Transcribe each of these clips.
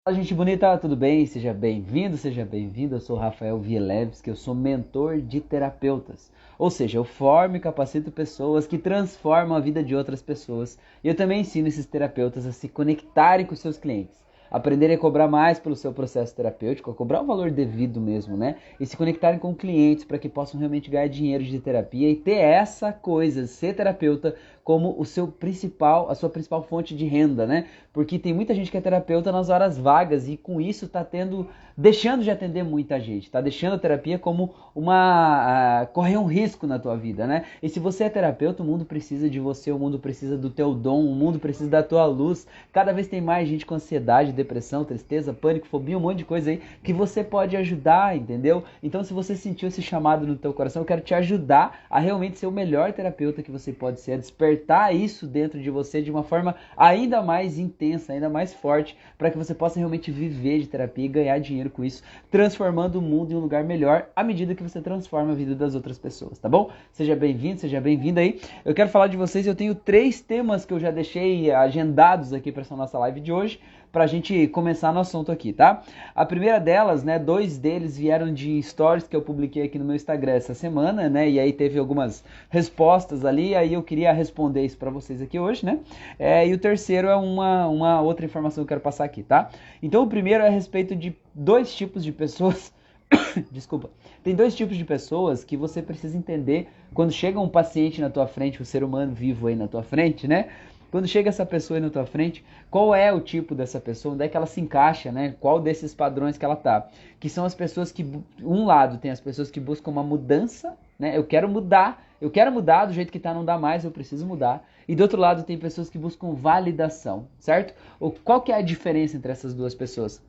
Fala, gente bonita, tudo bem? Seja bem-vindo, seja bem-vinda. Eu sou o Rafael Vielewski, eu sou mentor de terapeutas. Ou seja, eu formo e capacito pessoas que transformam a vida de outras pessoas. E eu também ensino esses terapeutas a se conectarem com seus clientes, aprenderem a cobrar mais pelo seu processo terapêutico, a cobrar o valor devido mesmo, né? E se conectarem com clientes para que possam realmente ganhar dinheiro de terapia e ter essa coisa, ser terapeuta, como a sua principal fonte de renda, né? Porque tem muita gente que é terapeuta nas horas vagas e com isso deixando de atender muita gente, tá deixando a terapia como correr um risco na tua vida, né? E se você é terapeuta, o mundo precisa de você, o mundo precisa do teu dom, o mundo precisa da tua luz. Cada vez tem mais gente com ansiedade, depressão, tristeza, pânico, fobia, um monte de coisa aí que você pode ajudar, entendeu? Então, se você sentiu esse chamado no teu coração, eu quero te ajudar a realmente ser o melhor terapeuta que você pode ser, a despertar isso dentro de você de uma forma ainda mais intensa, ainda mais forte, para que você possa realmente viver de terapia e ganhar dinheiro com isso, transformando o mundo em um lugar melhor à medida que você transforma a vida das outras pessoas, tá bom? Seja bem-vindo, seja bem-vinda aí. Eu quero falar de vocês, eu tenho 3 temas que eu já deixei agendados aqui para essa nossa live de hoje, pra gente começar no assunto aqui, tá? A primeira delas, né, 2 deles vieram de stories que eu publiquei aqui no meu Instagram essa semana, né, e aí teve algumas respostas ali, aí eu queria responder isso pra vocês aqui hoje, né? E o terceiro é uma outra informação que eu quero passar aqui, tá? Então o primeiro é a respeito de 2 tipos de pessoas. Desculpa. Tem 2 tipos de pessoas que você precisa entender quando chega um paciente na tua frente, um ser humano vivo aí na tua frente, né? Quando chega essa pessoa aí na tua frente, qual é o tipo dessa pessoa? Onde é que ela se encaixa, né? Qual desses padrões que ela tá? Que são as pessoas que, um lado tem as pessoas que buscam uma mudança, né? Eu quero mudar do jeito que tá, não dá mais, eu preciso mudar. E do outro lado tem pessoas que buscam validação, certo? Qual que é a diferença entre essas duas pessoas?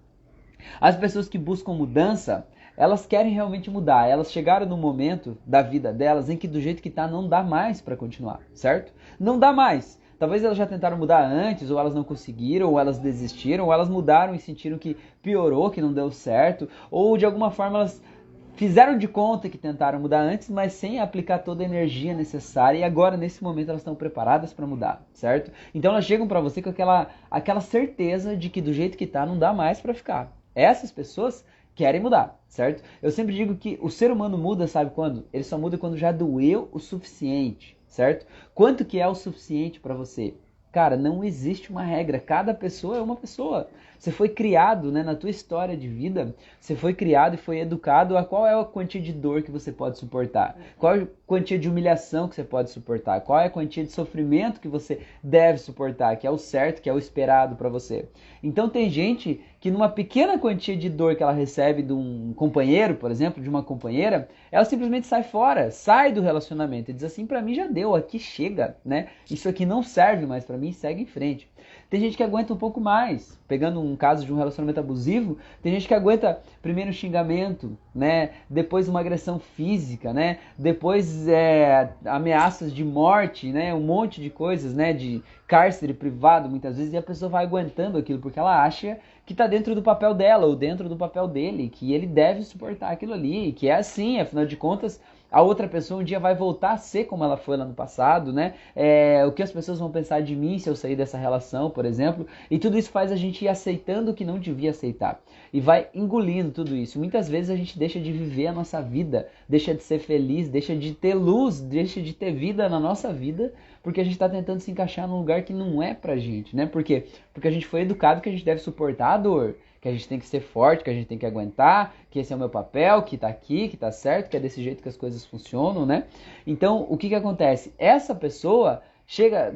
As pessoas que buscam mudança, elas querem realmente mudar. Elas chegaram no momento da vida delas em que do jeito que tá não dá mais para continuar, certo? Não dá mais. Talvez elas já tentaram mudar antes, ou elas não conseguiram, ou elas desistiram, ou elas mudaram e sentiram que piorou, que não deu certo, ou de alguma forma elas fizeram de conta que tentaram mudar antes, mas sem aplicar toda a energia necessária, e agora nesse momento elas estão preparadas para mudar, certo? Então elas chegam para você com aquela certeza de que do jeito que tá não dá mais para ficar. Essas pessoas querem mudar, certo? Eu sempre digo que o ser humano muda, sabe quando? Ele só muda quando já doeu o suficiente, certo? Quanto que é o suficiente para você? Cara, não existe uma regra. Cada pessoa é uma pessoa. Você foi criado, né, na tua história de vida, você foi criado e foi educado a qual é a quantia de dor que você pode suportar? Qual é a quantia de humilhação que você pode suportar? Qual é a quantia de sofrimento que você deve suportar? Que é o certo, que é o esperado para você. Então tem gente que numa pequena quantia de dor que ela recebe de um companheiro, por exemplo, de uma companheira, ela simplesmente sai fora, sai do relacionamento e diz assim, pra mim já deu, aqui chega, né? Isso aqui não serve mais pra mim, segue em frente. Tem gente que aguenta um pouco mais, pegando um caso de um relacionamento abusivo, tem gente que aguenta primeiro um xingamento, né? Depois uma agressão física, né? Depois ameaças de morte, né? Um monte de coisas, né? De cárcere privado muitas vezes, e a pessoa vai aguentando aquilo porque ela acha que tá dentro do papel dela ou dentro do papel dele, que ele deve suportar aquilo ali, que é assim, afinal de contas, a outra pessoa um dia vai voltar a ser como ela foi lá no passado, né? O que as pessoas vão pensar de mim se eu sair dessa relação, por exemplo, e tudo isso faz a gente ir aceitando o que não devia aceitar e vai engolindo tudo isso. Muitas vezes a gente deixa de viver a nossa vida, deixa de ser feliz, deixa de ter luz, deixa de ter vida na nossa vida, porque a gente está tentando se encaixar num lugar que não é pra gente, né? Por quê? Porque a gente foi educado que a gente deve suportar a dor, que a gente tem que ser forte, que a gente tem que aguentar, que esse é o meu papel, que tá aqui, que tá certo, que é desse jeito que as coisas funcionam, né? Então, o que acontece? Essa pessoa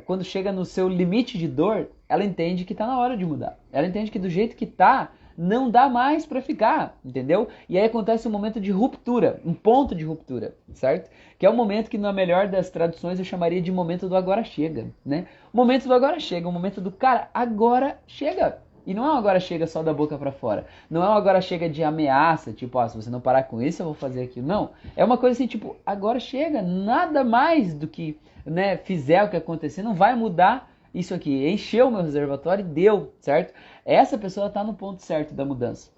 quando chega no seu limite de dor, ela entende que tá na hora de mudar. Ela entende que do jeito que tá, não dá mais para ficar, entendeu? E aí acontece um momento de ruptura, um ponto de ruptura, certo? Que é o momento que na melhor das traduções eu chamaria de momento do agora chega, né? O momento do agora chega, o momento do cara, agora chega. E não é um agora chega só da boca para fora. Não é um agora chega de ameaça, tipo, se você não parar com isso, eu vou fazer aquilo. Não. É uma coisa assim, tipo, agora chega, nada mais do que, né, fizer o que acontecer, não vai mudar isso aqui. Encheu o meu reservatório e deu, certo? Essa pessoa está no ponto certo da mudança.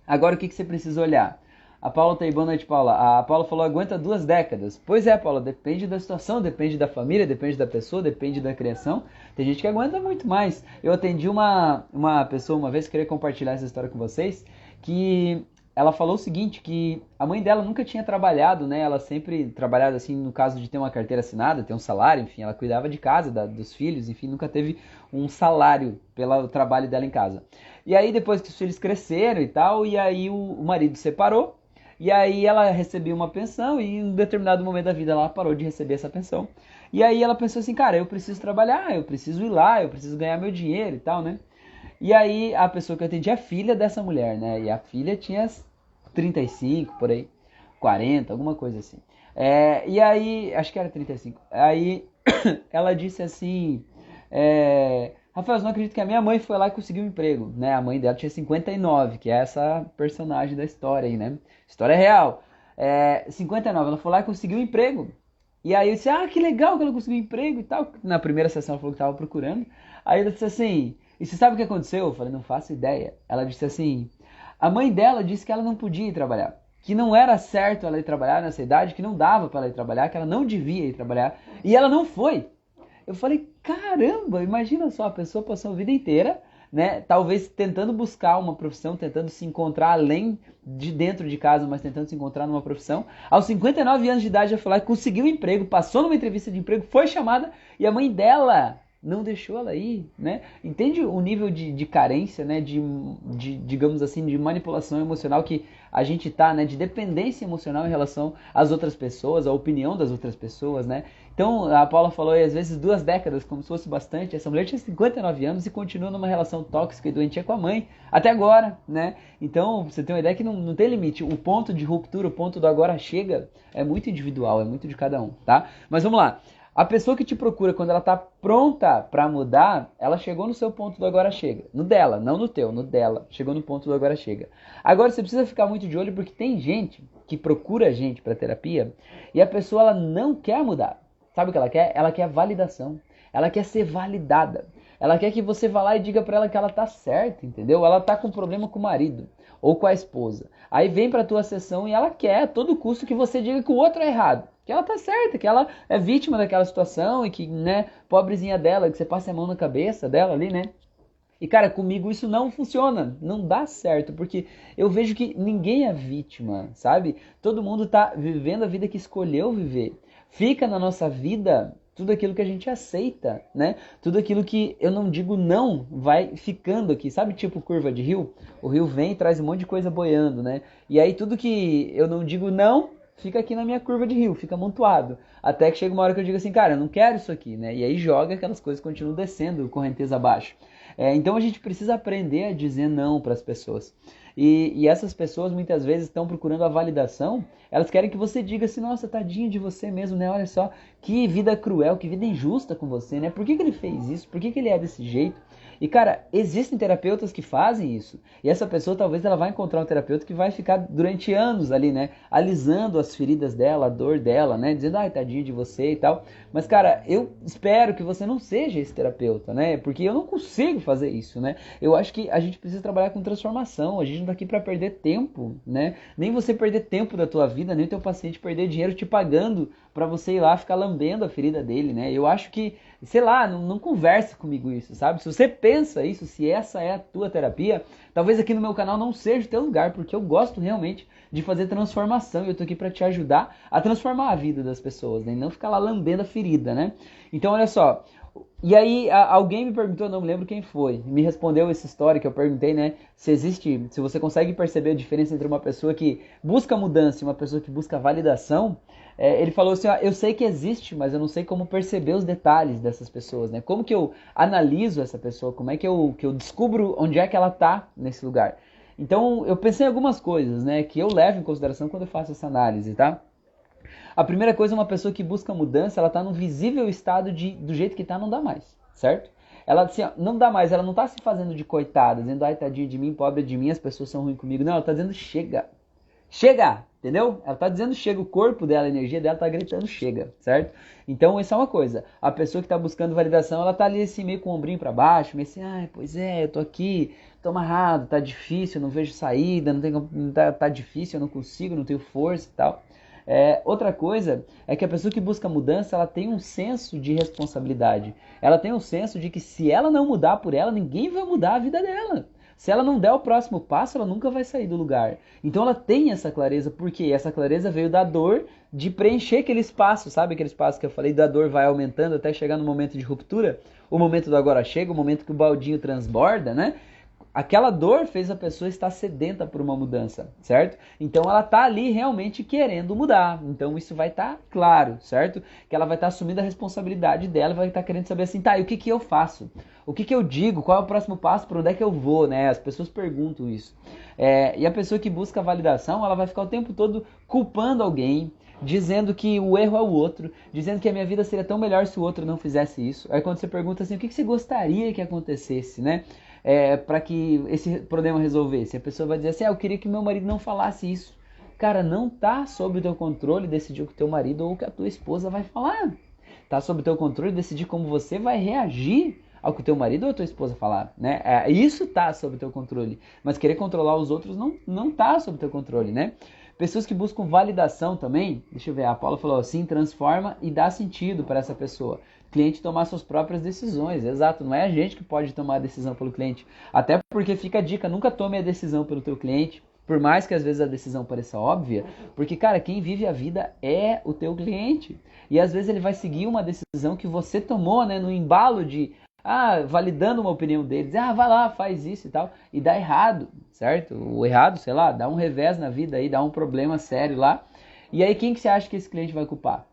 Agora o que você precisa olhar? A Paula tá aí, boa noite, Paula. A Paula falou, aguenta 2 décadas. Pois é, Paula, depende da situação, depende da família, depende da pessoa, depende da criação. Tem gente que aguenta muito mais. Eu atendi uma pessoa uma vez, queria compartilhar essa história com vocês, que ela falou o seguinte, que a mãe dela nunca tinha trabalhado, né? Ela sempre trabalhava assim, no caso de ter uma carteira assinada, ter um salário, enfim, ela cuidava de casa, dos filhos, enfim, nunca teve um salário pelo trabalho dela em casa. E aí depois que os filhos cresceram e tal, e aí o marido separou, e aí ela recebia uma pensão e em um determinado momento da vida ela parou de receber essa pensão. E aí ela pensou assim, cara, eu preciso trabalhar, eu preciso ir lá, eu preciso ganhar meu dinheiro e tal, né? E aí a pessoa que eu atendi é a filha dessa mulher, né? E a filha tinha 35, por aí, 40, alguma coisa assim. E aí, acho que era 35. Aí ela disse assim, Rafael, eu não acredito que a minha mãe foi lá e conseguiu um emprego, né? A mãe dela tinha 59, que é essa personagem da história aí, né? História real. 59, ela foi lá e conseguiu um emprego. E aí eu disse, que legal que ela conseguiu um emprego e tal. Na primeira sessão ela falou que estava procurando. Aí ela disse assim, e você sabe o que aconteceu? Eu falei, não faço ideia. Ela disse assim, a mãe dela disse que ela não podia ir trabalhar. Que não era certo ela ir trabalhar nessa idade, que não dava para ela ir trabalhar, que ela não devia ir trabalhar. E ela não foi. Eu falei, caramba, imagina só, a pessoa passou a vida inteira, né? Talvez tentando buscar uma profissão, tentando se encontrar além de dentro de casa, mas tentando se encontrar numa profissão. Aos 59 anos de idade, ela foi lá e conseguiu um emprego, passou numa entrevista de emprego, foi chamada e a mãe dela não deixou ela ir, né? Entende o nível de carência, né? Digamos assim, de manipulação emocional que a gente tá, né? De dependência emocional em relação às outras pessoas, à opinião das outras pessoas, né? Então, a Paula falou aí, às vezes 2 décadas, como se fosse bastante. Essa mulher tinha 59 anos e continua numa relação tóxica e doentia com a mãe, até agora, né? Então, você tem uma ideia que não tem limite. O ponto de ruptura, o ponto do agora chega, é muito individual, é muito de cada um, tá? Mas vamos lá. A pessoa que te procura quando ela está pronta para mudar, ela chegou no seu ponto do agora chega. No dela, não no teu, no dela. Chegou no ponto do agora chega. Agora você precisa ficar muito de olho porque tem gente que procura gente para terapia e a pessoa ela não quer mudar. Sabe o que ela quer? Ela quer validação. Ela quer ser validada. Ela quer que você vá lá e diga para ela que ela tá certa, entendeu? Ela tá com problema com o marido ou com a esposa. Aí vem pra tua sessão e ela quer a todo custo que você diga que o outro é errado. Que ela tá certa, que ela é vítima daquela situação e que, né, pobrezinha dela, que você passa a mão na cabeça dela ali, né? E, cara, comigo isso não funciona, não dá certo, porque eu vejo que ninguém é vítima, sabe? Todo mundo tá vivendo a vida que escolheu viver. Fica na nossa vida tudo aquilo que a gente aceita, né? Tudo aquilo que eu não digo não vai ficando aqui, sabe? Tipo curva de rio? O rio vem e traz um monte de coisa boiando, né? E aí tudo que eu não digo não fica aqui na minha curva de rio, fica amontoado. Até que chega uma hora que eu digo assim, cara, eu não quero isso aqui, né? E aí joga aquelas coisas continuam descendo, correnteza abaixo. Então a gente precisa aprender a dizer não para as pessoas. E essas pessoas muitas vezes estão procurando a validação, elas querem que você diga assim, nossa, tadinho de você mesmo, né? Olha só, que vida cruel, que vida injusta com você, né? Por que ele fez isso? Por que ele é desse jeito? E cara, existem terapeutas que fazem isso. E essa pessoa talvez ela vai encontrar um terapeuta que vai ficar durante anos ali, né? Alisando as feridas dela, a dor dela, né? Dizendo, ai, tadinho de você e tal. Mas cara, eu espero que você não seja esse terapeuta, né? Porque eu não consigo fazer isso, né? Eu acho que a gente precisa trabalhar com transformação. A gente não tá aqui para perder tempo, né? Nem você perder tempo da tua vida, nem o teu paciente perder dinheiro te pagando para você ir lá ficar lambendo a ferida dele, né? Eu acho que, sei lá, não conversa comigo isso, sabe? Se você pensa isso, se essa é a tua terapia, talvez aqui no meu canal não seja o teu lugar, porque eu gosto realmente de fazer transformação e eu tô aqui para te ajudar a transformar a vida das pessoas, né? E não ficar lá lambendo a ferida, né? Então, olha só. E aí, alguém me perguntou, não me lembro quem foi, me respondeu essa história que eu perguntei, né? Se você consegue perceber a diferença entre uma pessoa que busca mudança e uma pessoa que busca validação. Ele falou assim, eu sei que existe, mas eu não sei como perceber os detalhes dessas pessoas, né? Como que eu analiso essa pessoa, como é que eu descubro onde é que ela tá nesse lugar. Então, eu pensei em algumas coisas, né? Que eu levo em consideração quando eu faço essa análise, tá? A primeira coisa, uma pessoa que busca mudança, ela tá num visível estado do jeito que tá, não dá mais, certo? Ela assim, ó, não dá mais, ela não tá se fazendo de coitada, dizendo, ai, tadinho de mim, pobre de mim, as pessoas são ruins comigo. Não, ela tá dizendo, chega. Chega! entendeu? Ela tá dizendo chega, o corpo dela, a energia dela tá gritando chega, certo? Então, isso é uma coisa. A pessoa que tá buscando validação, ela tá ali assim, meio com o ombrinho pra baixo, meio assim, ai, pois é, eu tô aqui, tô amarrado, tá difícil, eu não vejo saída, não tem, tá difícil, eu não consigo, não tenho força e tal. Outra coisa é que a pessoa que busca mudança, ela tem um senso de responsabilidade. Ela tem um senso de que se ela não mudar por ela, ninguém vai mudar a vida dela. Se ela não der o próximo passo, ela nunca vai sair do lugar. Então ela tem essa clareza, porque essa clareza veio da dor de preencher aquele espaço, sabe aquele espaço que eu falei, da dor vai aumentando até chegar no momento de ruptura? O momento do agora chega, o momento que o baldinho transborda, né? Aquela dor fez a pessoa estar sedenta por uma mudança, certo? Então ela está ali realmente querendo mudar. Então isso vai estar claro, certo? Que ela vai estar assumindo a responsabilidade dela, vai estar querendo saber assim, tá, e o que que eu faço? O que que eu digo? Qual é o próximo passo? Para onde é que eu vou, né? As pessoas perguntam isso. E a pessoa que busca validação, ela vai ficar o tempo todo culpando alguém, dizendo que o erro é o outro, dizendo que a minha vida seria tão melhor se o outro não fizesse isso. Aí quando você pergunta assim, o que que você gostaria que acontecesse, né? Para que esse problema resolvesse. A pessoa vai dizer assim, eu queria que meu marido não falasse isso. Cara, não tá sob o teu controle decidir o que teu marido ou o que a tua esposa vai falar. Tá sob o teu controle decidir como você vai reagir ao que o teu marido ou a tua esposa falar, né? Isso tá sob o teu controle. Mas querer controlar os outros não tá sob o teu controle, né? Pessoas que buscam validação também, deixa eu ver, a Paula falou assim, transforma e dá sentido para essa pessoa. Cliente tomar suas próprias decisões, exato, não é a gente que pode tomar a decisão pelo cliente. Até porque fica a dica, nunca tome a decisão pelo teu cliente, por mais que às vezes a decisão pareça óbvia, porque, cara, quem vive a vida é o teu cliente. E às vezes ele vai seguir uma decisão que você tomou, né, no embalo de, validando uma opinião deles, vai lá, faz isso e tal, e dá errado, certo? O errado, sei lá, dá um revés na vida aí, dá um problema sério lá. E aí quem que você acha que esse cliente vai culpar?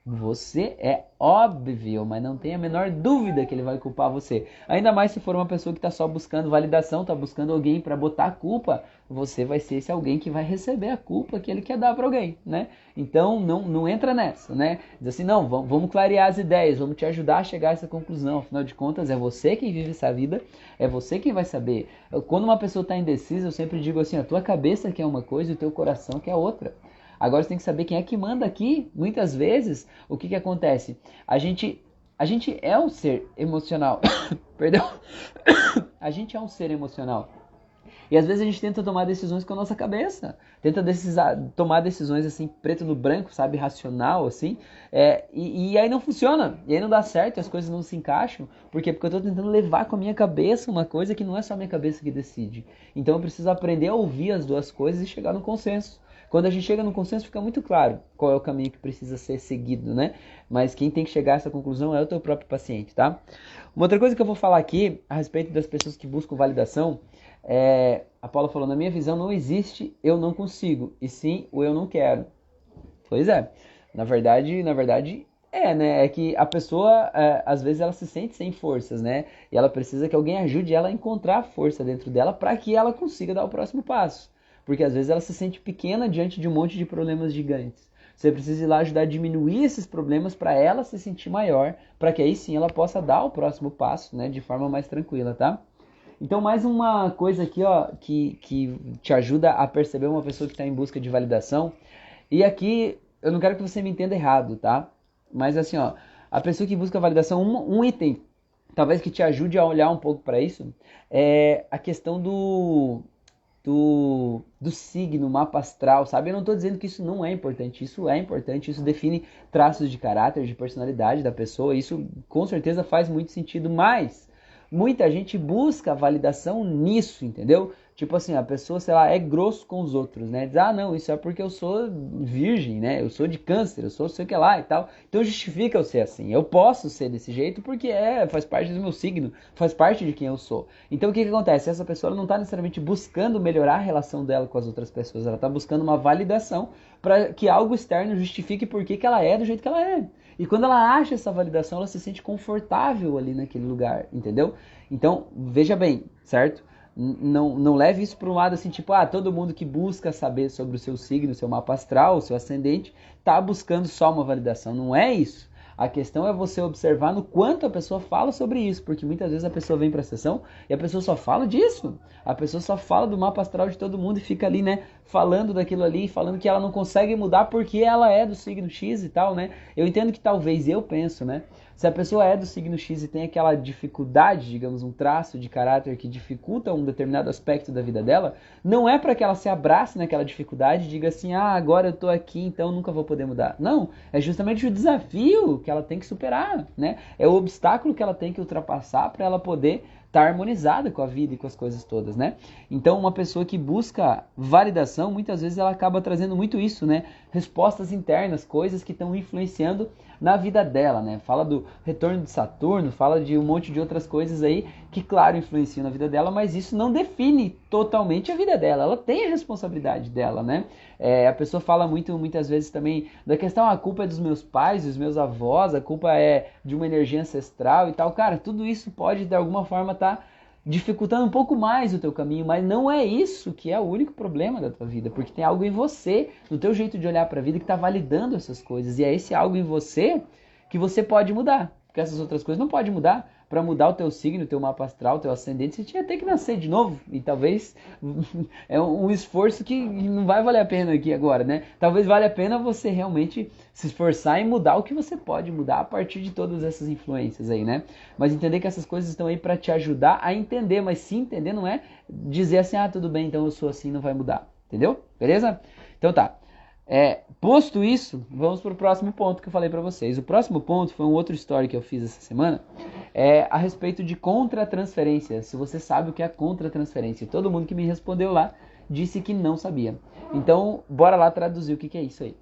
Você, é óbvio, mas não tem a menor dúvida que ele vai culpar você. Ainda mais se for uma pessoa que está só buscando validação, está buscando alguém para botar a culpa, você vai ser esse alguém que vai receber a culpa que ele quer dar para alguém, né? Então não entra nessa, né? Diz assim, não, vamos clarear as ideias, vamos te ajudar a chegar a essa conclusão. Afinal de contas, é você quem vive essa vida, é você quem vai saber. Quando uma pessoa está indecisa, eu sempre digo assim, a tua cabeça quer uma coisa e o teu coração quer outra. Agora você tem que saber quem é que manda aqui. Muitas vezes, o que acontece? A gente é um ser emocional. Perdão. A gente é um ser emocional. E às vezes a gente tenta tomar decisões com a nossa cabeça. Tenta tomar decisões assim, preto no branco, sabe? Racional, assim. E aí não funciona. E aí não dá certo, as coisas não se encaixam. Por quê? Porque eu estou tentando levar com a minha cabeça uma coisa que não é só a minha cabeça que decide. Então eu preciso aprender a ouvir as duas coisas e chegar no consenso. Quando a gente chega no consenso, fica muito claro qual é o caminho que precisa ser seguido, né? Mas quem tem que chegar a essa conclusão é o teu próprio paciente, tá? Uma outra coisa que eu vou falar aqui, a respeito das pessoas que buscam validação, a Paula falou, na minha visão não existe eu não consigo, e sim o eu não quero. Pois é, na verdade, né? É que a pessoa, às vezes, ela se sente sem forças, né? E ela precisa que alguém ajude ela a encontrar força dentro dela para que ela consiga dar o próximo passo. Porque às vezes ela se sente pequena diante de um monte de problemas gigantes. Você precisa ir lá ajudar a diminuir esses problemas para ela se sentir maior, para que aí sim ela possa dar o próximo passo, né, de forma mais tranquila, tá? Então mais uma coisa aqui, ó, que te ajuda a perceber uma pessoa que está em busca de validação. E aqui eu não quero que você me entenda errado, tá? Mas assim, ó, a pessoa que busca validação, um item, talvez que te ajude a olhar um pouco para isso, é a questão do signo, mapa astral, sabe? Eu não estou dizendo que isso não é importante, isso define traços de caráter, de personalidade da pessoa, isso com certeza faz muito sentido, mas muita gente busca validação nisso, entendeu? Tipo assim, a pessoa, sei lá, é grosso com os outros, né? Diz, não, isso é porque eu sou virgem, né? Eu sou de câncer, eu sou sei o que lá e tal. Então justifica eu ser assim. Eu posso ser desse jeito porque faz parte do meu signo, faz parte de quem eu sou. Então o que acontece? Essa pessoa não está necessariamente buscando melhorar a relação dela com as outras pessoas, ela está buscando uma validação para que algo externo justifique por que ela é do jeito que ela é. E quando ela acha essa validação, ela se sente confortável ali naquele lugar, entendeu? Então, veja bem, certo? Não leve isso para um lado assim, tipo, todo mundo que busca saber sobre o seu signo, seu mapa astral, o seu ascendente, está buscando só uma validação. Não é isso. A questão é você observar no quanto a pessoa fala sobre isso, porque muitas vezes a pessoa vem para a sessão e a pessoa só fala disso. A pessoa só fala do mapa astral de todo mundo e fica ali, né, falando daquilo ali, falando que ela não consegue mudar porque ela é do signo X e tal, né? Eu entendo que talvez, eu penso, né, se a pessoa é do signo X e tem aquela dificuldade, digamos, um traço de caráter que dificulta um determinado aspecto da vida dela, não é para que ela se abrace naquela dificuldade e diga assim, ah, agora eu tô aqui, então nunca vou poder mudar. Não, é justamente o desafio que ela tem que superar, né? É o obstáculo que ela tem que ultrapassar para ela poder estar harmonizada com a vida e com as coisas todas, né? Então, uma pessoa que busca validação, muitas vezes ela acaba trazendo muito isso, né? Respostas internas, coisas que estão influenciando na vida dela, né? Fala do retorno de Saturno, fala de um monte de outras coisas aí que, claro, influenciam na vida dela, mas isso não define totalmente a vida dela. Ela tem a responsabilidade dela, né? A pessoa fala muitas vezes também da questão, a culpa é dos meus pais, dos meus avós, a culpa é de uma energia ancestral e tal. Cara, tudo isso pode, de alguma forma, estar dificultando um pouco mais o teu caminho, mas não é isso que é o único problema da tua vida, porque tem algo em você, no teu jeito de olhar para a vida, que está validando essas coisas, e é esse algo em você que você pode mudar, porque essas outras coisas não pode mudar. Para mudar o teu signo, o teu mapa astral, o teu ascendente, você tinha ter que nascer de novo, e talvez é um esforço que não vai valer a pena aqui agora, né? Talvez valha a pena você realmente se esforçar em mudar o que você pode mudar a partir de todas essas influências aí, né? Mas entender que essas coisas estão aí para te ajudar a entender, mas se entender não é dizer assim, ah, tudo bem, então eu sou assim, não vai mudar, entendeu? Beleza? Então tá. Posto isso, vamos para o próximo ponto que eu falei para vocês. O próximo ponto foi um outro story que eu fiz essa semana, a respeito de contra-transferência. Se você sabe o que é contra-transferência. Todo mundo que me respondeu lá disse que não sabia. Então, bora lá traduzir o que é isso aí.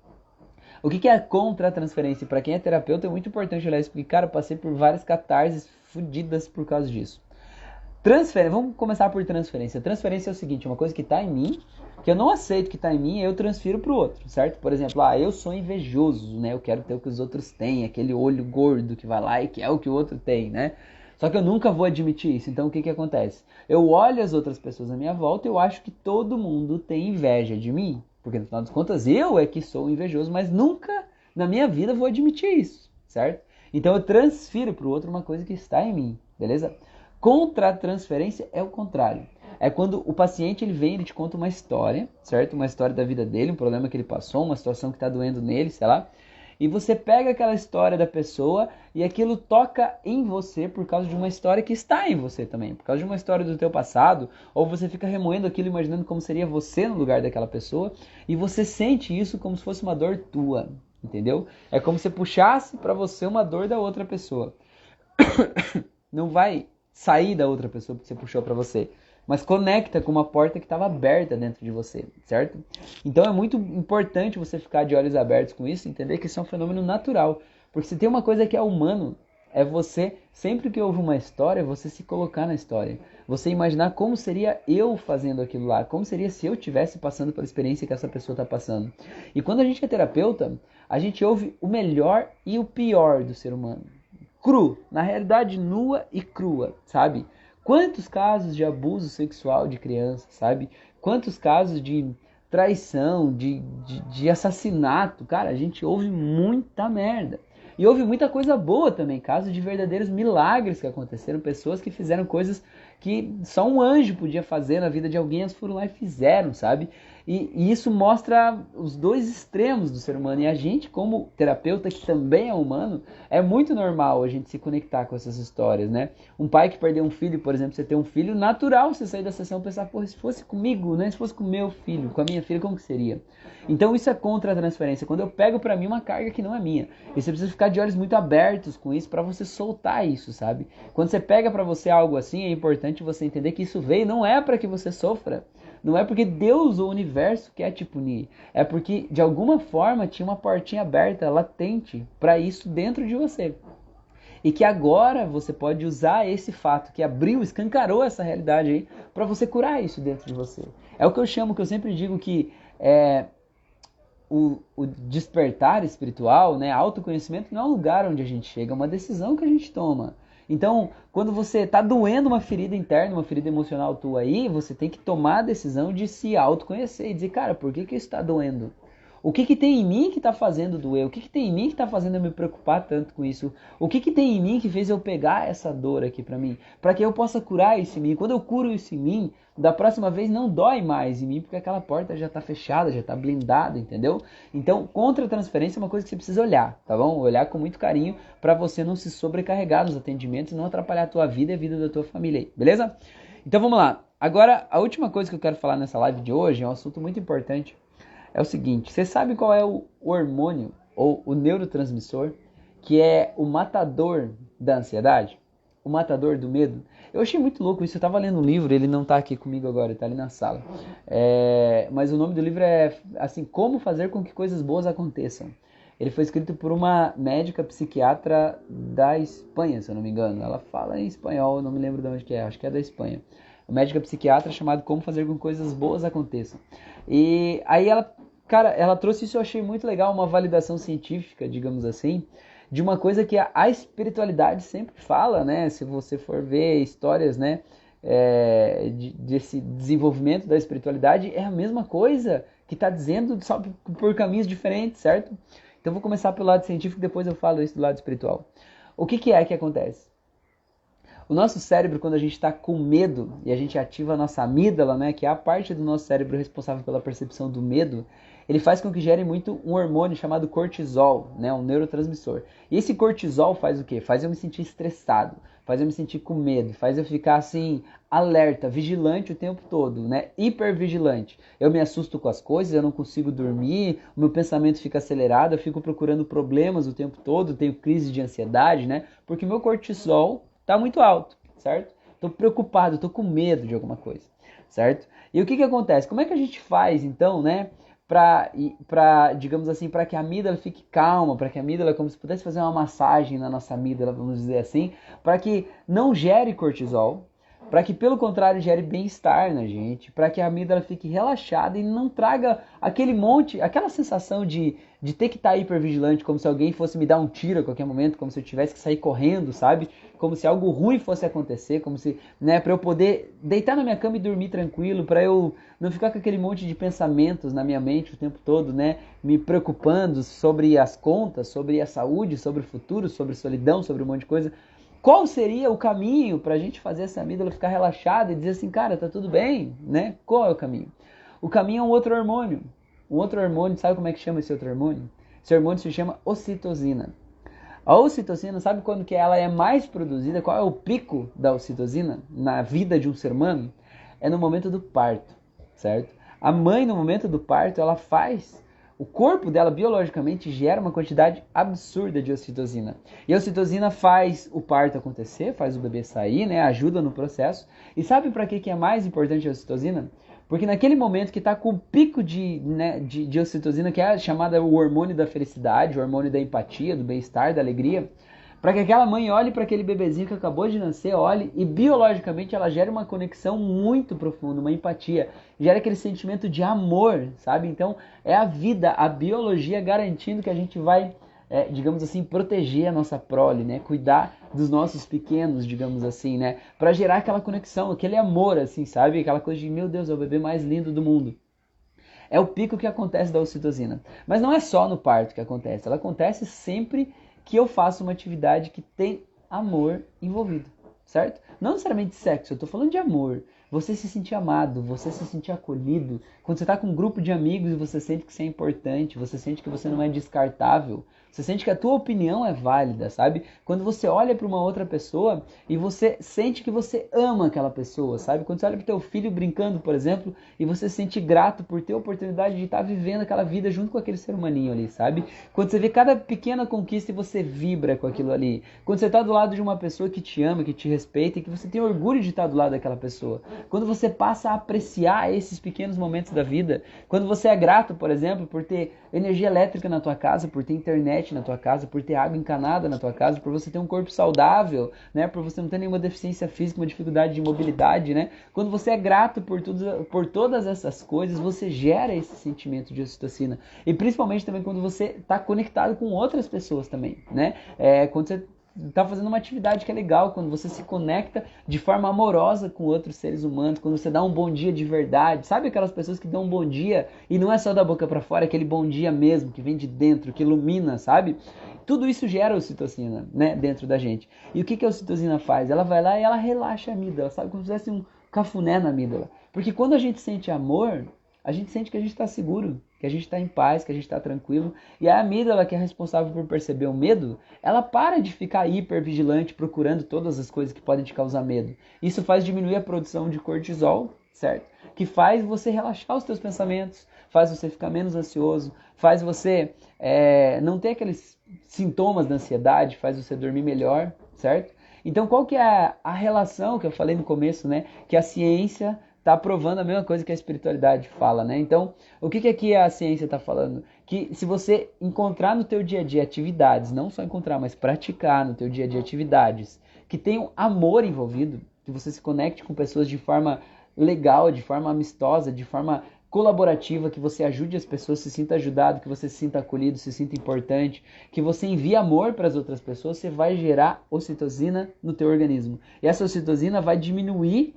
O que é contra-transferência? Para quem é terapeuta é muito importante olhar isso, porque, cara, eu passei por várias catarses fodidas por causa disso. Vamos começar por transferência. Transferência é o seguinte, uma coisa que está em mim, que eu não aceito que está em mim, eu transfiro para o outro, certo? Por exemplo, eu sou invejoso, né? Eu quero ter o que os outros têm, aquele olho gordo que vai lá e quer o que o outro tem, né? Só que eu nunca vou admitir isso, então o que acontece? Eu olho as outras pessoas à minha volta e eu acho que todo mundo tem inveja de mim, porque no final das contas eu é que sou invejoso, mas nunca na minha vida vou admitir isso, certo? Então eu transfiro para o outro uma coisa que está em mim, beleza? Contra-transferência é o contrário. É quando o paciente ele vem, ele te conta uma história, certo? Uma história da vida dele, um problema que ele passou, uma situação que está doendo nele, sei lá. E você pega aquela história da pessoa e aquilo toca em você por causa de uma história que está em você também. Por causa de uma história do teu passado, ou você fica remoendo aquilo, imaginando como seria você no lugar daquela pessoa. E você sente isso como se fosse uma dor tua, entendeu? É como se puxasse para você uma dor da outra pessoa. Não vai sair da outra pessoa porque você puxou para você, mas conecta com uma porta que estava aberta dentro de você, certo? Então é muito importante você ficar de olhos abertos com isso, entender que isso é um fenômeno natural, porque se tem uma coisa que é humano, é você, sempre que houve uma história, você se colocar na história, você imaginar como seria eu fazendo aquilo lá, como seria se eu estivesse passando pela experiência que essa pessoa está passando. E quando a gente é terapeuta, a gente ouve o melhor e o pior do ser humano. Cru, na realidade nua e crua, sabe? Quantos casos de abuso sexual de criança, sabe? Quantos casos de traição, de assassinato, cara, a gente ouve muita merda. E houve muita coisa boa também, casos de verdadeiros milagres que aconteceram, pessoas que fizeram coisas que só um anjo podia fazer na vida de alguém, elas foram lá e fizeram, sabe? E isso mostra os dois extremos do ser humano. E a gente, como terapeuta, que também é humano, é muito normal a gente se conectar com essas histórias, né? Um pai que perdeu um filho, por exemplo, você ter um filho, natural você sair da sessão e pensar, pô, se fosse comigo, né? Se fosse com o meu filho, com a minha filha, como que seria? Então isso é contra a transferência. Quando eu pego pra mim uma carga que não é minha. E você precisa ficar de olhos muito abertos com isso pra você soltar isso, sabe? Quando você pega pra você algo assim, é importante você entender que isso veio, não é pra que você sofra. Não é porque Deus ou o universo quer te punir. É porque, de alguma forma, tinha uma portinha aberta, latente, para isso dentro de você. E que agora você pode usar esse fato que abriu, escancarou essa realidade aí, para você curar isso dentro de você. É o que eu chamo, que eu sempre digo que o despertar espiritual, né, autoconhecimento não é um lugar onde a gente chega, é uma decisão que a gente toma. Então, quando você está doendo uma ferida interna, uma ferida emocional tua aí, você tem que tomar a decisão de se autoconhecer e dizer, cara, por que isso está doendo? O que que tem em mim que está fazendo doer? O que que tem em mim que está fazendo eu me preocupar tanto com isso? O que que tem em mim que fez eu pegar essa dor aqui para mim? Para que eu possa curar isso em mim. Quando eu curo isso em mim, da próxima vez não dói mais em mim, porque aquela porta já está fechada, já está blindada, entendeu? Então, contra-transferência é uma coisa que você precisa olhar, tá bom? Olhar com muito carinho para você não se sobrecarregar nos atendimentos e não atrapalhar a tua vida e a vida da tua família aí, beleza? Então vamos lá. Agora, a última coisa que eu quero falar nessa live de hoje é um assunto muito importante. É o seguinte, você sabe qual é o hormônio ou o neurotransmissor que é o matador da ansiedade? O matador do medo? Eu achei muito louco isso, eu estava lendo um livro, ele não está aqui comigo agora, ele está ali na sala. Mas o nome do livro é assim, Como Fazer com que Coisas Boas Aconteçam. Ele foi escrito por uma médica psiquiatra da Espanha, se eu não me engano. Ela fala em espanhol, eu não me lembro de onde que é, acho que é da Espanha. Uma médica psiquiatra chamada Como Fazer com que Coisas Boas Aconteçam. E aí ela trouxe isso, eu achei muito legal, uma validação científica, digamos assim, de uma coisa que a espiritualidade sempre fala, né? Se você for ver histórias, né, desse desenvolvimento da espiritualidade, é a mesma coisa que está dizendo, só por caminhos diferentes, certo? Então vou começar pelo lado científico, depois eu falo isso do lado espiritual. O que é que acontece? O nosso cérebro, quando a gente está com medo e a gente ativa a nossa amígdala, né, que é a parte do nosso cérebro responsável pela percepção do medo, ele faz com que gere muito um hormônio chamado cortisol, né, um neurotransmissor. E esse cortisol faz o quê? Faz eu me sentir estressado, faz eu me sentir com medo, faz eu ficar assim, alerta, vigilante o tempo todo, né, hipervigilante. Eu me assusto com as coisas, eu não consigo dormir, o meu pensamento fica acelerado, eu fico procurando problemas o tempo todo, tenho crise de ansiedade, né, porque o meu cortisol está muito alto, certo? Estou preocupado, estou com medo de alguma coisa, certo? E o que acontece? Como é que a gente faz, então, né, digamos assim, para que a amígdala fique calma, para que a amígdala, como se pudesse fazer uma massagem na nossa amígdala, vamos dizer assim, para que não gere cortisol, para que pelo contrário gere bem-estar na gente, para que a amígdala fique relaxada e não traga aquele monte, aquela sensação de ter que estar hipervigilante, como se alguém fosse me dar um tiro a qualquer momento, como se eu tivesse que sair correndo, sabe? Como se algo ruim fosse acontecer, como se, né, para eu poder deitar na minha cama e dormir tranquilo, para eu não ficar com aquele monte de pensamentos na minha mente o tempo todo, né, me preocupando sobre as contas, sobre a saúde, sobre o futuro, sobre solidão, sobre um monte de coisa. Qual seria o caminho para a gente fazer essa amígdala ficar relaxada e dizer assim, cara, tá tudo bem, né? Qual é o caminho? O caminho é um outro hormônio. Um outro hormônio, sabe como é que chama esse outro hormônio? Esse hormônio se chama ocitocina. A ocitocina, sabe quando que ela é mais produzida? Qual é o pico da ocitocina na vida de um ser humano? É no momento do parto, certo? A mãe, no momento do parto, ela faz... O corpo dela, biologicamente, gera uma quantidade absurda de ocitocina. E a ocitocina faz o parto acontecer, faz o bebê sair, né? Ajuda no processo. E sabe para que é mais importante a ocitocina? Porque naquele momento que está com o pico de ocitocina, que é chamada o hormônio da felicidade, o hormônio da empatia, do bem-estar, da alegria, para que aquela mãe olhe para aquele bebezinho que acabou de nascer, olhe, e biologicamente ela gera uma conexão muito profunda, uma empatia, gera aquele sentimento de amor, sabe? Então é a vida, a biologia garantindo que a gente vai, digamos assim, proteger a nossa prole, né? Cuidar dos nossos pequenos, digamos assim, né? Para gerar aquela conexão, aquele amor, assim, sabe? Aquela coisa de, meu Deus, é o bebê mais lindo do mundo. É o pico que acontece da ocitocina. Mas não é só no parto que acontece, ela acontece sempre que eu faço uma atividade que tem amor envolvido, certo? Não necessariamente sexo, eu tô falando de amor. Você se sentir amado, você se sentir acolhido. Quando você tá com um grupo de amigos e você sente que você é importante, você sente que você não é descartável, você sente que a tua opinião é válida, sabe? Quando você olha para uma outra pessoa e você sente que você ama aquela pessoa, sabe? Quando você olha para teu filho brincando, por exemplo, e você se sente grato por ter a oportunidade de estar vivendo aquela vida junto com aquele ser humaninho ali, sabe? Quando você vê cada pequena conquista e você vibra com aquilo ali. Quando você está do lado de uma pessoa que te ama, que te respeita e que você tem orgulho de estar do lado daquela pessoa. Quando você passa a apreciar esses pequenos momentos da vida. Quando você é grato, por exemplo, por ter energia elétrica na tua casa, por ter internet na tua casa, por ter água encanada na tua casa, por você ter um corpo saudável, né? Por você não ter nenhuma deficiência física, uma dificuldade de mobilidade, né? Quando você é grato por todas essas coisas, você gera esse sentimento de ocitocina. E principalmente também quando você está conectado com outras pessoas também, né? Quando você tá fazendo uma atividade que é legal, quando você se conecta de forma amorosa com outros seres humanos, quando você dá um bom dia de verdade. Sabe aquelas pessoas que dão um bom dia e não é só da boca para fora, é aquele bom dia mesmo, que vem de dentro, que ilumina, sabe? Tudo isso gera ocitocina, né, dentro da gente. E o que a ocitocina faz? Ela vai lá e ela relaxa a amígdala, sabe? Como se fizesse um cafuné na amígdala. Porque quando a gente sente amor, a gente sente que a gente está seguro, que a gente está em paz, que a gente está tranquilo. E a amígdala, que é responsável por perceber o medo, ela para de ficar hipervigilante procurando todas as coisas que podem te causar medo. Isso faz diminuir a produção de cortisol, certo? Que faz você relaxar os teus pensamentos, faz você ficar menos ansioso, faz você não ter aqueles sintomas da ansiedade, faz você dormir melhor, certo? Então qual que é a relação que eu falei no começo, né? Que a ciência está provando a mesma coisa que a espiritualidade fala, né? Então, o que aqui a ciência está falando? Que se você encontrar no teu dia a dia atividades, não só encontrar, mas praticar no teu dia a dia atividades que tenham amor envolvido, que você se conecte com pessoas de forma legal, de forma amistosa, de forma colaborativa, que você ajude as pessoas, se sinta ajudado, que você se sinta acolhido, se sinta importante, que você envie amor para as outras pessoas, você vai gerar ocitocina no teu organismo. E essa ocitocina vai diminuir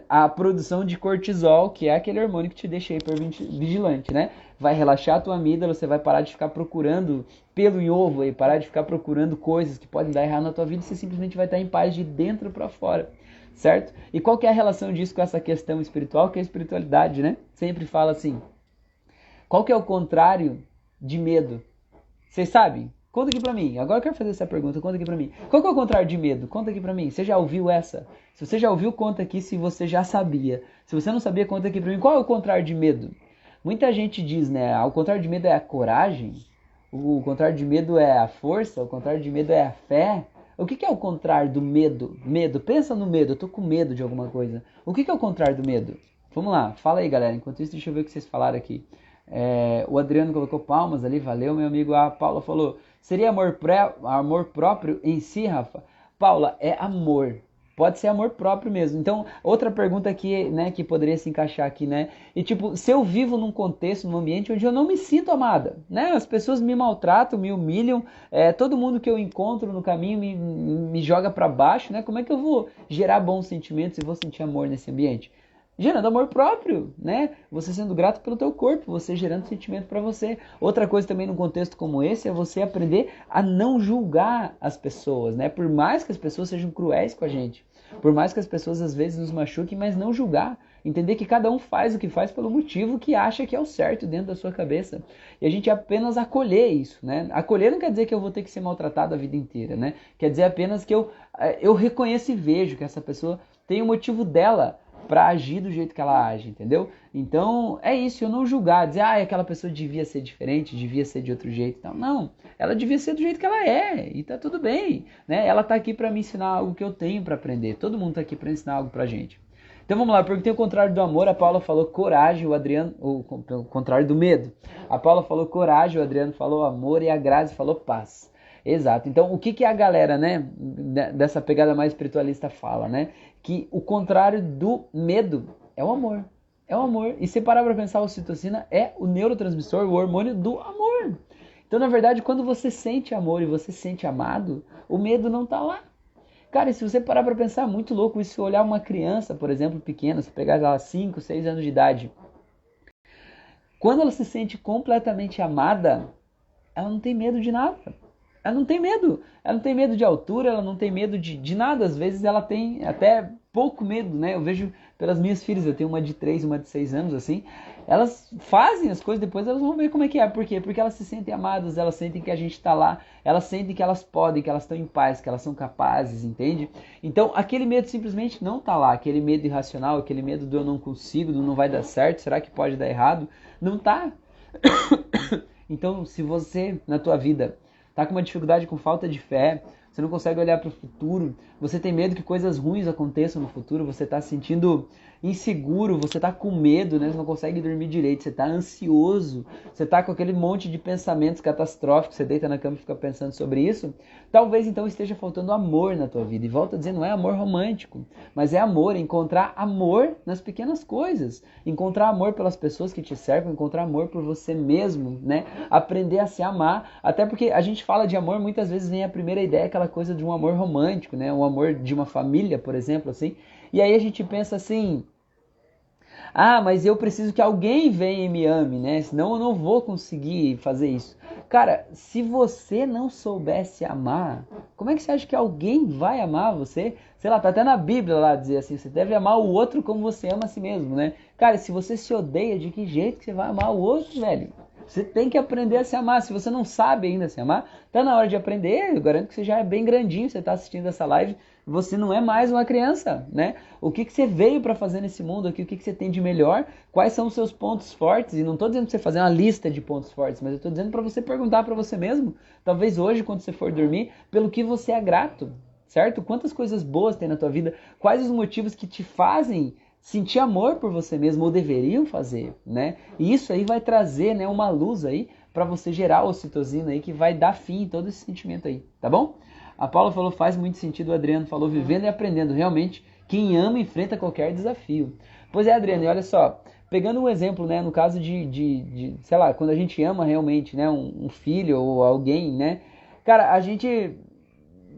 a produção de cortisol, que é aquele hormônio que te deixa hipervigilante, né? Vai relaxar a tua amígdala, você vai parar de ficar procurando pelo em ovo e parar de ficar procurando coisas que podem dar errado na tua vida, você simplesmente vai estar em paz de dentro para fora, certo? E qual que é a relação disso com essa questão espiritual, que é a espiritualidade, né? Sempre fala assim, qual que é o contrário de medo? Vocês sabem? Conta aqui pra mim. Agora eu quero fazer essa pergunta. Conta aqui pra mim. Qual que é o contrário de medo? Conta aqui pra mim. Você já ouviu essa? Se você já ouviu, conta aqui se você já sabia. Se você não sabia, conta aqui pra mim. Qual é o contrário de medo? Muita gente diz, né? O contrário de medo é a coragem. O contrário de medo é a força. O contrário de medo é a fé. O que é o contrário do medo? Medo. Pensa no medo. Eu tô com medo de alguma coisa. O que é o contrário do medo? Vamos lá. Fala aí, galera. Enquanto isso, deixa eu ver o que vocês falaram aqui. O Adriano colocou palmas ali, valeu, meu amigo. A Paula falou, seria amor próprio em si, Rafa? Paula, é amor. Pode ser amor próprio mesmo. Então, outra pergunta aqui, né, que poderia se encaixar aqui, né? E tipo, se eu vivo num contexto, num ambiente onde eu não me sinto amada, né? As pessoas me maltratam, me humilham, todo mundo que eu encontro no caminho me joga para baixo, né? Como é que eu vou gerar bons sentimentos e vou sentir amor nesse ambiente? Gerando amor próprio, né? Você sendo grato pelo teu corpo, você gerando sentimento para você. Outra coisa também num contexto como esse é você aprender a não julgar as pessoas, né? Por mais que as pessoas sejam cruéis com a gente, por mais que as pessoas às vezes nos machuquem, mas não julgar. Entender que cada um faz o que faz pelo motivo que acha que é o certo dentro da sua cabeça. E a gente apenas acolher isso, né? Acolher não quer dizer que eu vou ter que ser maltratado a vida inteira, né? Quer dizer apenas que eu reconheço e vejo que essa pessoa tem o motivo dela para agir do jeito que ela age, entendeu? Então, é isso, eu não julgar, dizer, aquela pessoa devia ser diferente, devia ser de outro jeito, não, ela devia ser do jeito que ela é, e tá tudo bem, né? Ela tá aqui para me ensinar algo que eu tenho para aprender, todo mundo tá aqui para ensinar algo pra gente. Então vamos lá, porque tem o contrário do amor, a Paula falou coragem, o Adriano, o contrário do medo. A Paula falou coragem, o Adriano falou amor e a Grazi falou paz. Exato. Então, o que a galera, né, dessa pegada mais espiritualista fala, né? Que o contrário do medo é o amor. É o amor. E se parar para pensar, a ocitocina é o neurotransmissor, o hormônio do amor. Então, na verdade, quando você sente amor e você se sente amado, o medo não tá lá. Cara, e se você parar para pensar, é muito louco isso, olhar uma criança, por exemplo, pequena, se pegar ela 5, 6 anos de idade, quando ela se sente completamente amada, ela não tem medo de nada. Ela não tem medo. Ela não tem medo de altura, ela não tem medo de nada. Às vezes ela tem até pouco medo, né? Eu vejo pelas minhas filhas, eu tenho uma de 3 uma de 6 anos, assim. Elas fazem as coisas, depois elas vão ver como é que é. Por quê? Porque elas se sentem amadas, elas sentem que a gente está lá, elas sentem que elas podem, que elas estão em paz, que elas são capazes, entende? Então, aquele medo simplesmente não está lá. Aquele medo irracional, aquele medo do eu não consigo, do não vai dar certo, será que pode dar errado? Não está. Então, se você, na tua vida, tá com uma dificuldade, com falta de fé, você não consegue olhar para o futuro, você tem medo que coisas ruins aconteçam no futuro, você está sentindo inseguro, você tá com medo, né? Você não consegue dormir direito, você tá ansioso, você tá com aquele monte de pensamentos catastróficos, você deita na cama e fica pensando sobre isso, talvez então esteja faltando amor na tua vida. E volto a dizer, não é amor romântico, mas é amor, encontrar amor nas pequenas coisas, encontrar amor pelas pessoas que te cercam, encontrar amor por você mesmo, né? Aprender a se amar, até porque a gente fala de amor, muitas vezes vem a primeira ideia, aquela coisa de um amor romântico, né? Um amor de uma família, por exemplo, assim. E aí a gente pensa assim, ah, mas eu preciso que alguém venha e me ame, né? Senão eu não vou conseguir fazer isso. Cara, se você não soubesse amar, como é que você acha que alguém vai amar você? Sei lá, tá até na Bíblia lá dizer assim, você deve amar o outro como você ama a si mesmo, né? Cara, se você se odeia, de que jeito que você vai amar o outro, velho? Você tem que aprender a se amar. Se você não sabe ainda se amar, tá na hora de aprender. Eu garanto que você já é bem grandinho, você tá assistindo essa live, você não é mais uma criança, né? O que você veio para fazer nesse mundo aqui? O que você tem de melhor? Quais são os seus pontos fortes? E não estou dizendo para você fazer uma lista de pontos fortes, mas eu estou dizendo para você perguntar para você mesmo, talvez hoje, quando você for dormir, pelo que você é grato, certo? Quantas coisas boas tem na tua vida? Quais os motivos que te fazem sentir amor por você mesmo, ou deveriam fazer, né? E isso aí vai trazer, né, uma luz aí para você gerar ocitocina aí, que vai dar fim em todo esse sentimento aí, tá bom? A Paula falou, faz muito sentido, o Adriano falou, vivendo e aprendendo. Realmente, quem ama enfrenta qualquer desafio. Pois é, Adriano, e olha só, pegando um exemplo, né, no caso sei lá, quando a gente ama realmente, né, um filho ou alguém, né, cara, a gente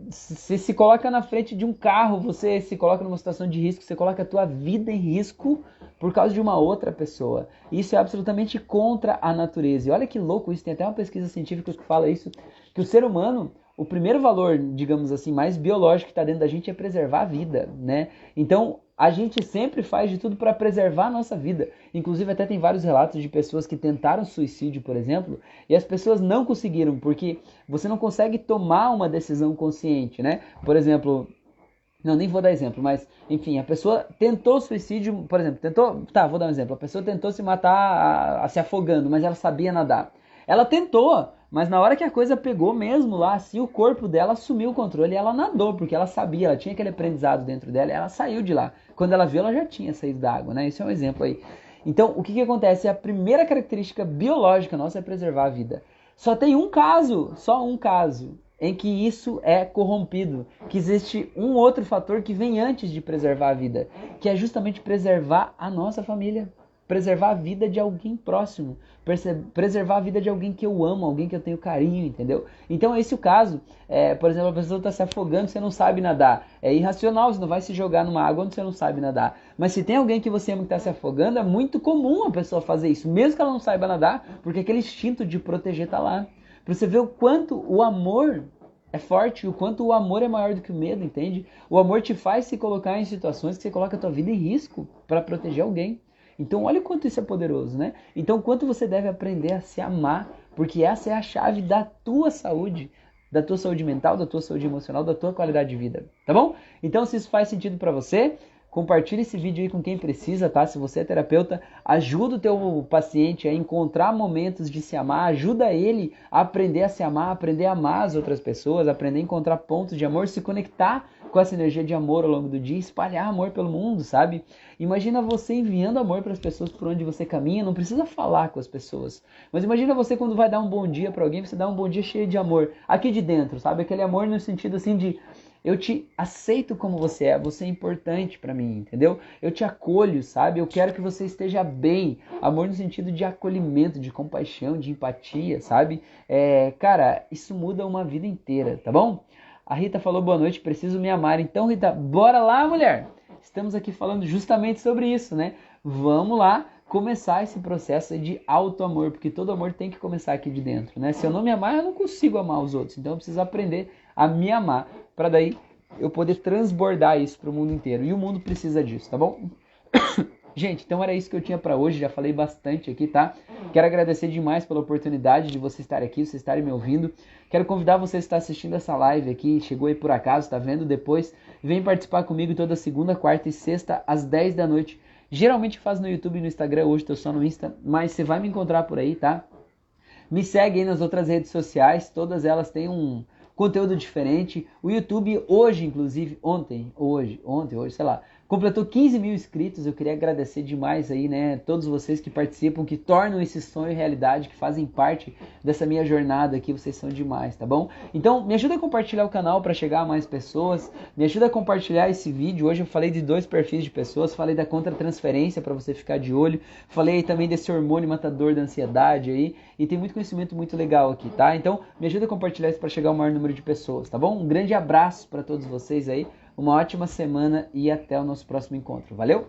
se coloca na frente de um carro, você se coloca numa situação de risco, você coloca a tua vida em risco por causa de uma outra pessoa. Isso é absolutamente contra a natureza. E olha que louco isso, tem até uma pesquisa científica que fala isso, que o ser humano, o primeiro valor, digamos assim, mais biológico que está dentro da gente é preservar a vida, né? Então, a gente sempre faz de tudo para preservar a nossa vida. Inclusive, até tem vários relatos de pessoas que tentaram suicídio, por exemplo, e as pessoas não conseguiram, porque você não consegue tomar uma decisão consciente, né? Por exemplo, não, nem vou dar exemplo, mas, enfim, a pessoa tentou suicídio, por exemplo, vou dar um exemplo, a pessoa tentou se matar se afogando, mas ela sabia nadar. Ela tentou, mas na hora que a coisa pegou mesmo lá, assim, o corpo dela assumiu o controle e ela nadou, porque ela sabia, ela tinha aquele aprendizado dentro dela e ela saiu de lá. Quando ela viu, ela já tinha saído da água, né? Esse é um exemplo aí. Então, o que acontece? A primeira característica biológica nossa é preservar a vida. Só tem só um caso, em que isso é corrompido, que existe um outro fator que vem antes de preservar a vida, que é justamente preservar a nossa família, preservar a vida de alguém próximo, preservar a vida de alguém que eu amo, alguém que eu tenho carinho, entendeu? Então esse é o caso, por exemplo, a pessoa está se afogando, você não sabe nadar, é irracional, você não vai se jogar numa água onde você não sabe nadar, mas se tem alguém que você ama que está se afogando, é muito comum a pessoa fazer isso, mesmo que ela não saiba nadar, porque aquele instinto de proteger está lá. Pra você ver o quanto o amor é forte, o quanto o amor é maior do que o medo, entende? O amor te faz se colocar em situações que você coloca a tua vida em risco para proteger alguém. Então olha o quanto isso é poderoso, né? Então o quanto você deve aprender a se amar, porque essa é a chave da tua saúde mental, da tua saúde emocional, da tua qualidade de vida, tá bom? Então se isso faz sentido para você, compartilhe esse vídeo aí com quem precisa, tá? Se você é terapeuta, ajuda o teu paciente a encontrar momentos de se amar, ajuda ele a aprender a se amar, aprender a amar as outras pessoas, aprender a encontrar pontos de amor, se conectar com essa energia de amor ao longo do dia, espalhar amor pelo mundo, sabe? Imagina você enviando amor para as pessoas por onde você caminha, não precisa falar com as pessoas, mas imagina você quando vai dar um bom dia para alguém, você dá um bom dia cheio de amor, aqui de dentro, sabe? Aquele amor no sentido assim de eu te aceito como você é importante pra mim, entendeu? Eu te acolho, sabe? Eu quero que você esteja bem. Amor no sentido de acolhimento, de compaixão, de empatia, sabe? Cara, isso muda uma vida inteira, tá bom? A Rita falou boa noite, preciso me amar. Então, Rita, bora lá, mulher! Estamos aqui falando justamente sobre isso, né? Vamos lá começar esse processo de auto-amor, porque todo amor tem que começar aqui de dentro, né? Se eu não me amar, eu não consigo amar os outros. Então eu preciso aprender a me amar, para daí eu poder transbordar isso para o mundo inteiro. E o mundo precisa disso, tá bom? Gente, então era isso que eu tinha para hoje, já falei bastante aqui, tá? Quero agradecer demais pela oportunidade de você estar aqui, vocês estarem me ouvindo. Quero convidar você a estar assistindo essa live aqui, chegou aí por acaso, está vendo depois, vem participar comigo toda segunda, quarta e sexta, às 10 da noite. Geralmente faz no YouTube e no Instagram, hoje estou só no Insta, mas você vai me encontrar por aí, tá? Me segue aí nas outras redes sociais, todas elas têm um conteúdo diferente. O YouTube hoje, inclusive, ontem, sei lá, Completou 15 mil inscritos, eu queria agradecer demais aí, né, todos vocês que participam, que tornam esse sonho realidade, que fazem parte dessa minha jornada aqui, vocês são demais, tá bom? Então, me ajuda a compartilhar o canal para chegar a mais pessoas, me ajuda a compartilhar esse vídeo. Hoje eu falei de 2 perfis de pessoas, falei da contra-transferência para você ficar de olho, falei também desse hormônio matador da ansiedade aí, e tem muito conhecimento muito legal aqui, tá? Então, me ajuda a compartilhar isso para chegar ao maior número de pessoas, tá bom? Um grande abraço para todos vocês aí, uma ótima semana e até o nosso próximo encontro. Valeu?